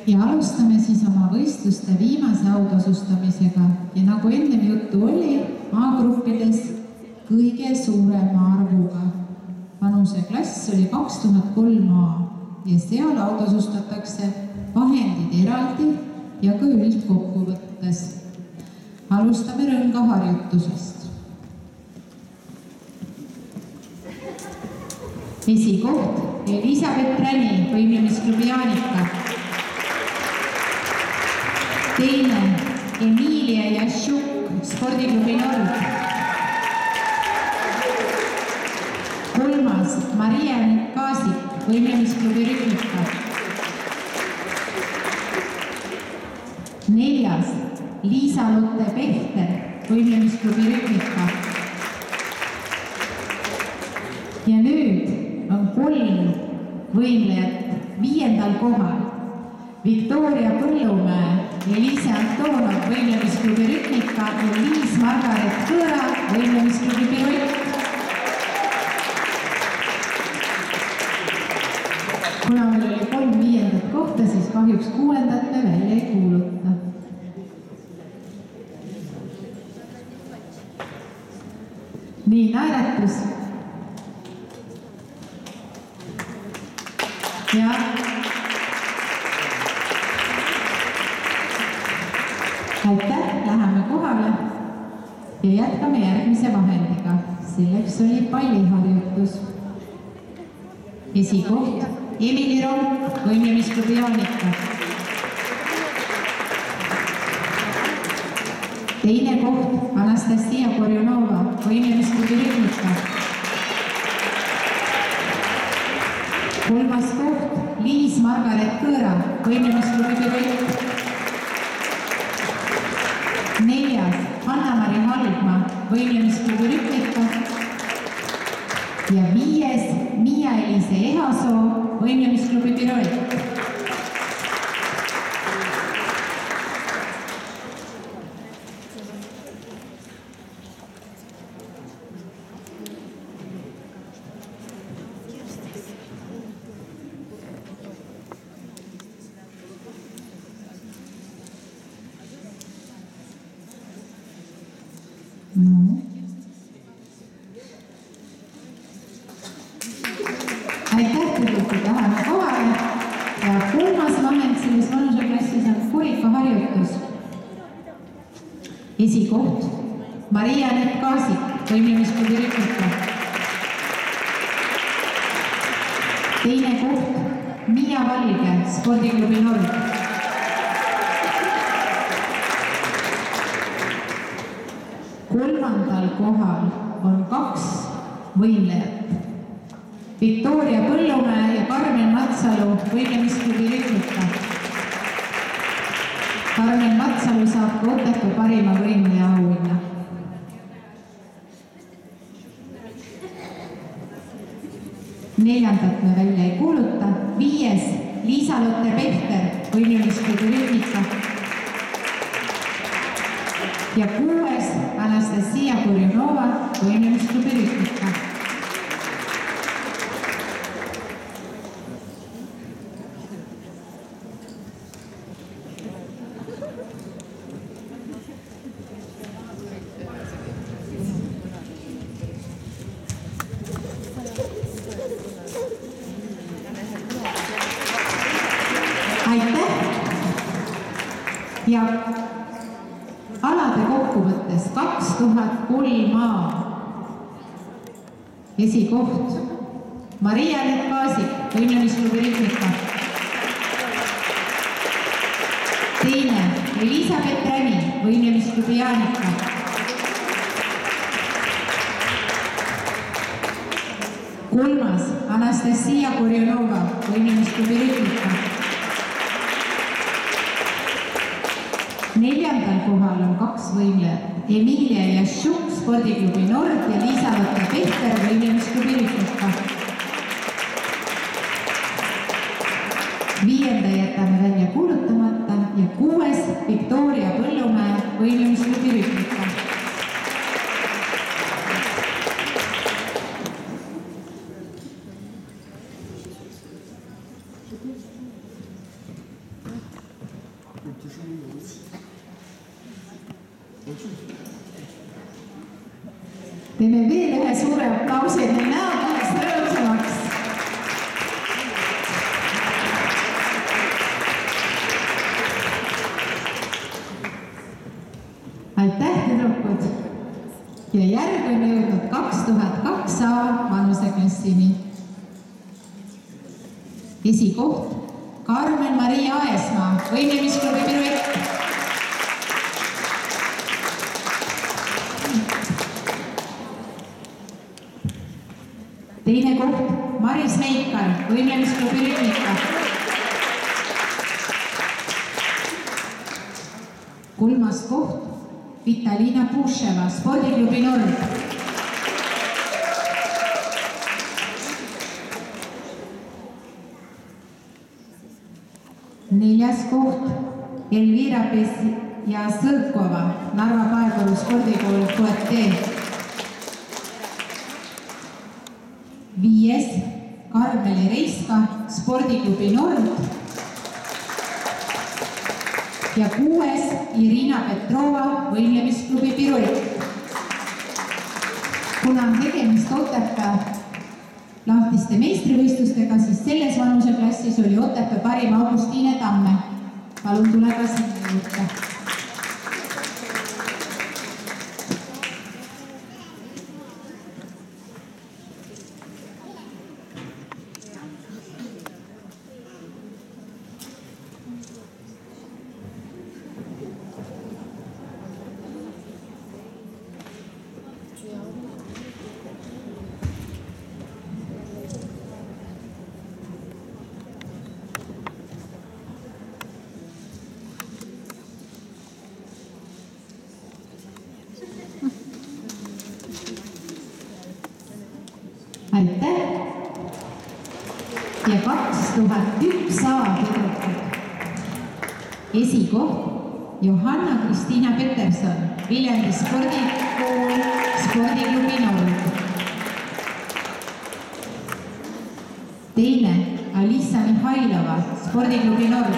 Ja alustame siis oma võistluste viimase autasustamisega ja nagu ennem juttu oli, A-gruppides kõige suurema arvuga. Vanuseklass oli 2003 A ja seal autasustatakse vahendid eraldi ja ka üldkokkuvõttes. Alustame rõngaharjutusest. Esikoht Elisabeth Räni, võimlemisklubi Jaanika. Teine Emilia Jašuk, spordiklubi Nord. Kolmas Maria Kaasik, võimlemisklubi Rühmika. Neljas Liisa-Lotte Pehter, võimlemisklubi Rühmika. Ja nüüd on 3 võimlejat 5. kohal. Viktoria Põllumäe, Elise Antonov, võimlemisklubi Rühmika ja Liis-Margaret Kõõra, võimlemisklubi Pirott. Kuna meil oli 3 5. kohta, siis kahjuks 6. me välja ei kuuluta. Nii, naeratus. Ja aitäh, läheme kohale ja jätkame järgmise vahendiga. Selleks oli palliharjutus. Esikoht Emili Ronk, võimlemisklubi Jaanika. Teine koht Anastasia Korjunova, võimlemisklubi Rühmika. Kolmas koht Liis-Margaret Kõõra, võimlemisklubi Pirott. Neljas Hanna-Mari Halgma, võimlemisklubi Rühmika. Ja 5. Miia-Elise Ehasoo, võimlemisklubi Pirott. Aitäh, tüdrukud, läheme kohale ja 3. vahend selles vanuseklassis on kurikaharjutus. Esikoht Maria Kaasik, võimlemisklubi Rühmika. Teine koht Miia Valge, spordiklubi Nord. Kolmandal kohal on 2 võimlejat. Viktoria Põllumäe ja Karmen Matsalu, võimlemisklubi Rühmika. Karmen Matsalu saab ka Otepää parima võimleja auhinna. Neljandat me välja ei kuuluta. 5. Liisa-Lotte Pehter, võimlemisklubi Rühmika. Ja 6. Anastasia Korjunova, võimlemisklubi Rühmika. Aitäh! Ja alade kokkuvõttes 2003 A. Esikoht Maria Kaasik, võimlemisklubi Rühmika. Teine Elisabeth Räni, võimlemisklubi Jaanika. Kolmas Anastasia Korjunova, võimlemisklubi Rühmika. Neljandal kohal on 2 võimlejat. Emilia Jašuk, spordiklubi Nord ja Liisa-Lotte Pehter, võimlemisklubi Rühmika. 5. jätame välja kuulutamata ja 6. Viktoria Põllumäe, võimlemisklubi Rühmika. Teeme veel ühe suure aplausi, et meil näod oleks rõõmsamaks. Aitäh, tüdrukud! Ja järg on jõudnud 2002 vanuseklassini. Esikoht Karmen Maria Aesmaa, võimlemisklubi Piruett. Teine koht Maris Meikar, võimlemisklubi Rütmika. Kolmas koht Vitalina Puševa, spordiklubi Nord. Neljas koht Elvira Pesjasõkova, Narva Paekoru spordikool Poetee. Viies Karmeli Reiska, spordiklubi Nord. Ja kuues Irina Petrova, võimlemisklubi Piruett. Kuna on tegemist Otepää lahtiste meistrivõistlustega, siis selles vanuseklassis oli Otepää parim Augustine Tamme. Palun tule ka sinna juurde. Aitäh! Ja 2001 tüdrukud. Esikoht Johanna Kristiina Peterson, Viljandi spordikool, spordiklubi Nord. Teine Alissa Mihhailova, spordiklubi Nord.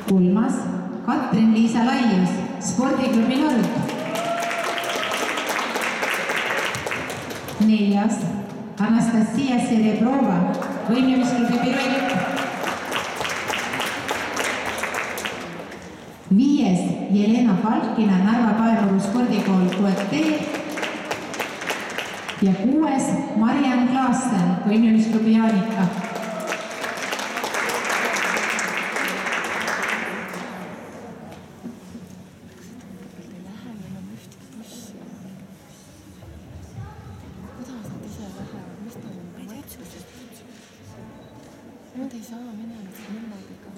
Kolmas Katrin-Liisa Laius, spordiklubi Nord. Neljas Anastasia Serebrova, võimlemisklubi Piruett. Viies Jelena Falkina, Narva Paekoru spordikool Poetee. Ja kuues Mariann Klaassen, võimlemisklubi Jaanika. Nüüd ei saa minema niimoodi ka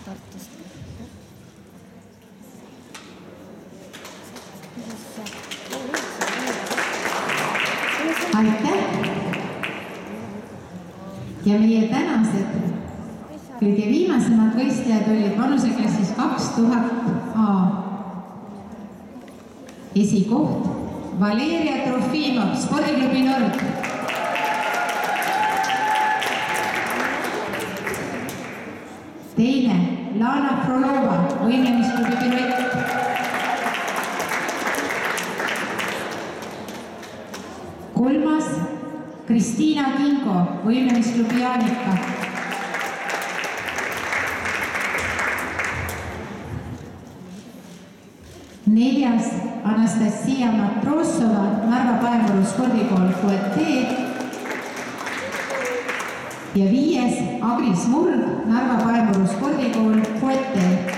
Tartust. Aitäh! Ja meie tänased kõige viimasemad võistlejad olid vanuseklassis 2000 A. Esikoht Valeria Trofimov, spordiklubi Nord. Teine Lana Frolova, võimlemisklubi Piruett. Kolmas Kristiina Kingo, võimlemisklubi Jaanika. Neljas Anastasia Matrosova, Narva Paekoru spordikool Poetee. Ja viies Agris Murg, Narva Paekoru spordikool Poetee.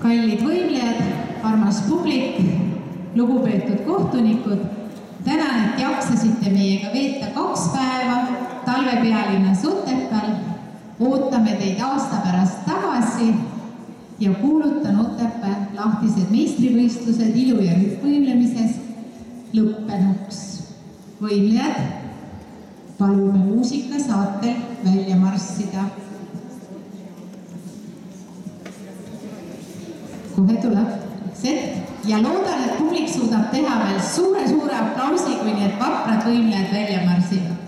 Kallid võimlejad, armas publik, lugupeetud kohtunikud, tänan, et jaksasite meiega veeta 2 päeva talvepealinnas Otepääl. Ootame teid aasta pärast tagasi ja kuulutan Otepää lahtised meistrivõistlused ilu- ja rühmvõimlemises lõppenuks. Võimlejad, palume muusika saatel välja marssida. Kohe tuleb set ja loodan, et publik suudab teha veel suure aplausi, kui need vaprad võimlejad välja marssivad.